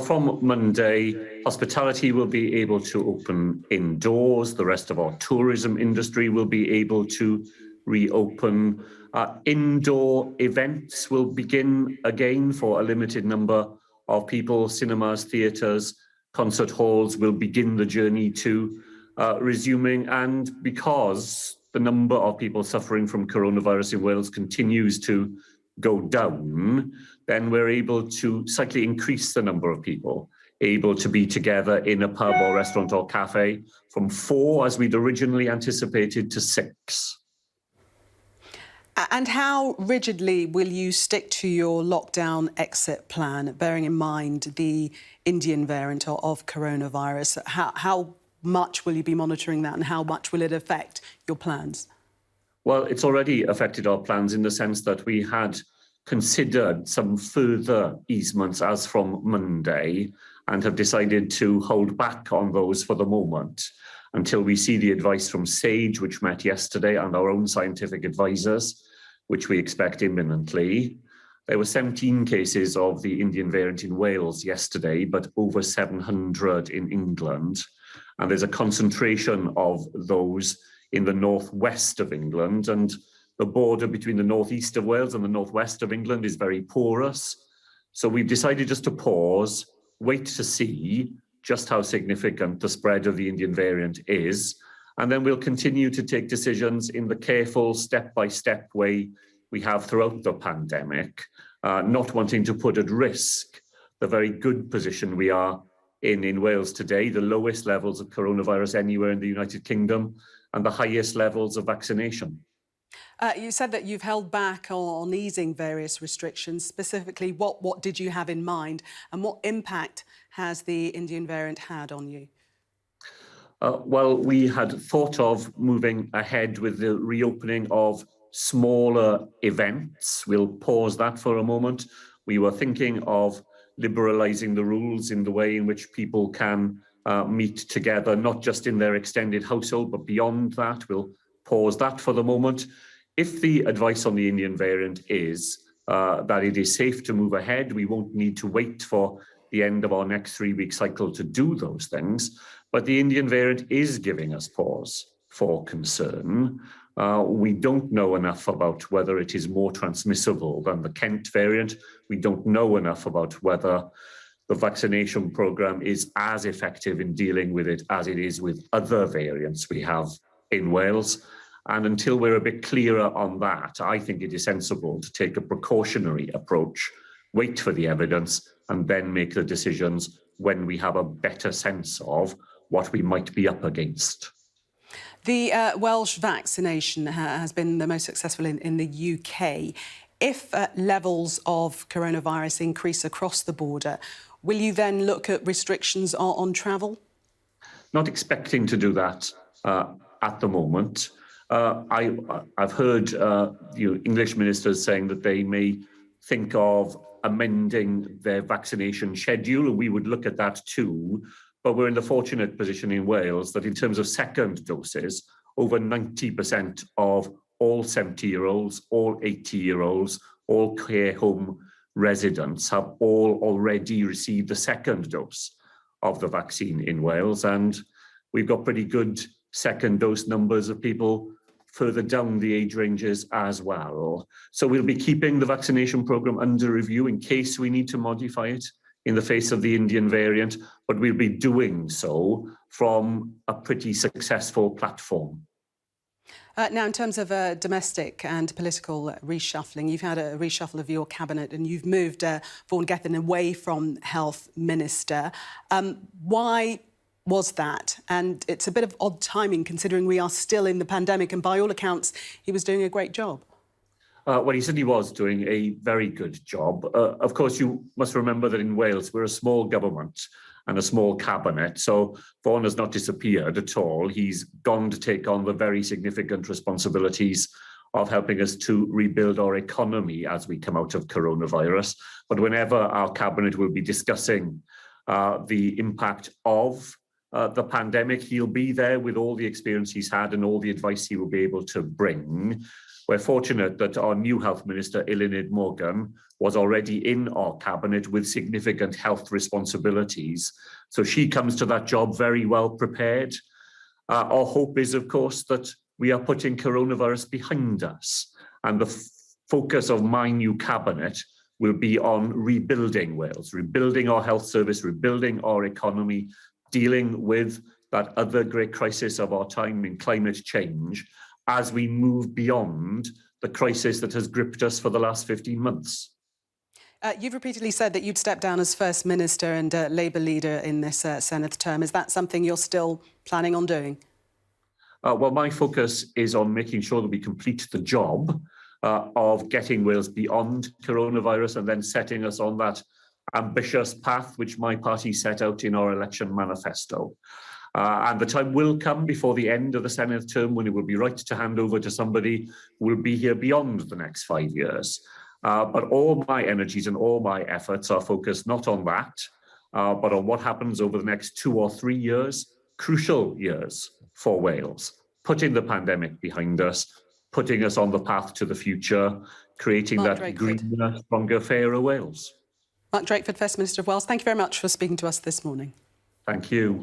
From Monday, hospitality will be able to open indoors. The rest of our tourism industry will be able to reopen. Indoor events will begin again for a limited number of people. Cinemas, theatres, concert halls will begin the journey to resuming. And because the number of people suffering from coronavirus in Wales continues to go down, then we're able to slightly increase the number of people able to be together in a pub or restaurant or cafe from 4, as we'd originally anticipated, to 6. And how rigidly will you stick to your lockdown exit plan, bearing in mind the Indian variant of coronavirus? How much will you be monitoring that, and how much will it affect your plans? Well, it's already affected our plans in the sense that we had considered some further easements as from Monday and have decided to hold back on those for the moment until we see the advice from SAGE, which met yesterday, and our own scientific advisors, which we expect imminently. There were 17 cases of the Indian variant in Wales yesterday, but over 700 in England. And there's a concentration of those in the northwest of England, and the border between the northeast of Wales and the northwest of England is very porous. So we've decided just to pause, wait to see just how significant the spread of the Indian variant is, and then we'll continue to take decisions in the careful, step-by-step way we have throughout the pandemic, not wanting to put at risk the very good position we are in Wales today, the lowest levels of coronavirus anywhere in the United Kingdom, and the highest levels of vaccination. You said that you've held back on easing various restrictions. Specifically, what did you have in mind, and what impact has the Indian variant had on you? Well, we had thought of moving ahead with the reopening of smaller events. We'll pause that for a moment. We were thinking of liberalising the rules in the way in which people can meet together, not just in their extended household, but beyond that. We'll pause that for the moment. If the advice on the Indian variant is that it is safe to move ahead, we won't need to wait for the end of our next 3-week cycle to do those things. But the Indian variant is giving us pause for concern. We don't know enough about whether it is more transmissible than the Kent variant. We don't know enough about whether the vaccination programme is as effective in dealing with it as it is with other variants we have in Wales. And until we're a bit clearer on that, I think it is sensible to take a precautionary approach, wait for the evidence, and then make the decisions when we have a better sense of what we might be up against. The Welsh vaccination has been the most successful in the UK. If levels of coronavirus increase across the border, will you then look at restrictions on travel? Not expecting to do that at the moment. I've heard English ministers saying that they may think of amending their vaccination schedule, and we would look at that too. But we're in the fortunate position in Wales that in terms of second doses, over 90% of all 70-year-olds, all 80-year-olds, all care home residents have all already received the second dose of the vaccine in Wales. And we've got pretty good second dose numbers of people further down the age ranges as well. So we'll be keeping the vaccination programme under review in case we need to modify it in the face of the Indian variant, but we'll be doing so from a pretty successful platform. Now, in terms of domestic and political reshuffling, you've had a reshuffle of your cabinet and you've moved Vaughan Gethin away from Health Minister. Why was that? And it's a bit of odd timing considering we are still in the pandemic, and by all accounts, he was doing a great job. Well, he certainly was doing a very good job. Of course, you must remember that in Wales, we're a small government and a small cabinet. So Vaughan has not disappeared at all. He's gone to take on the very significant responsibilities of helping us to rebuild our economy as we come out of coronavirus. But whenever our cabinet will be discussing the impact of the pandemic, he'll be there with all the experience he's had and all the advice he will be able to bring. we're fortunate that our new Health Minister, Eluned Morgan, was already in our cabinet with significant health responsibilities. So she comes to that job very well prepared. Our hope is, of course, that we are putting coronavirus behind us, and the focus of my new cabinet will be on rebuilding Wales, rebuilding our health service, rebuilding our economy, dealing with that other great crisis of our time in climate change as we move beyond the crisis that has gripped us for the last 15 months. You've repeatedly said that you'd step down as First Minister and Labour leader in this Senedd term. Is that something you're still planning on doing? Well, my focus is on making sure that we complete the job of getting Wales beyond coronavirus and then setting us on that ambitious path which my party set out in our election manifesto. And the time will come before the end of the Senedd term when it will be right to hand over to somebody who will be here beyond the next 5 years. But all my energies and all my efforts are focused not on that, but on what happens over the next 2 or 3 years, crucial years for Wales, putting the pandemic behind us, putting us on the path to the future, creating Mark that Drakeford. greener, stronger, fairer Wales. Mark Drakeford, First Minister of Wales, thank you very much for speaking to us this morning. Thank you.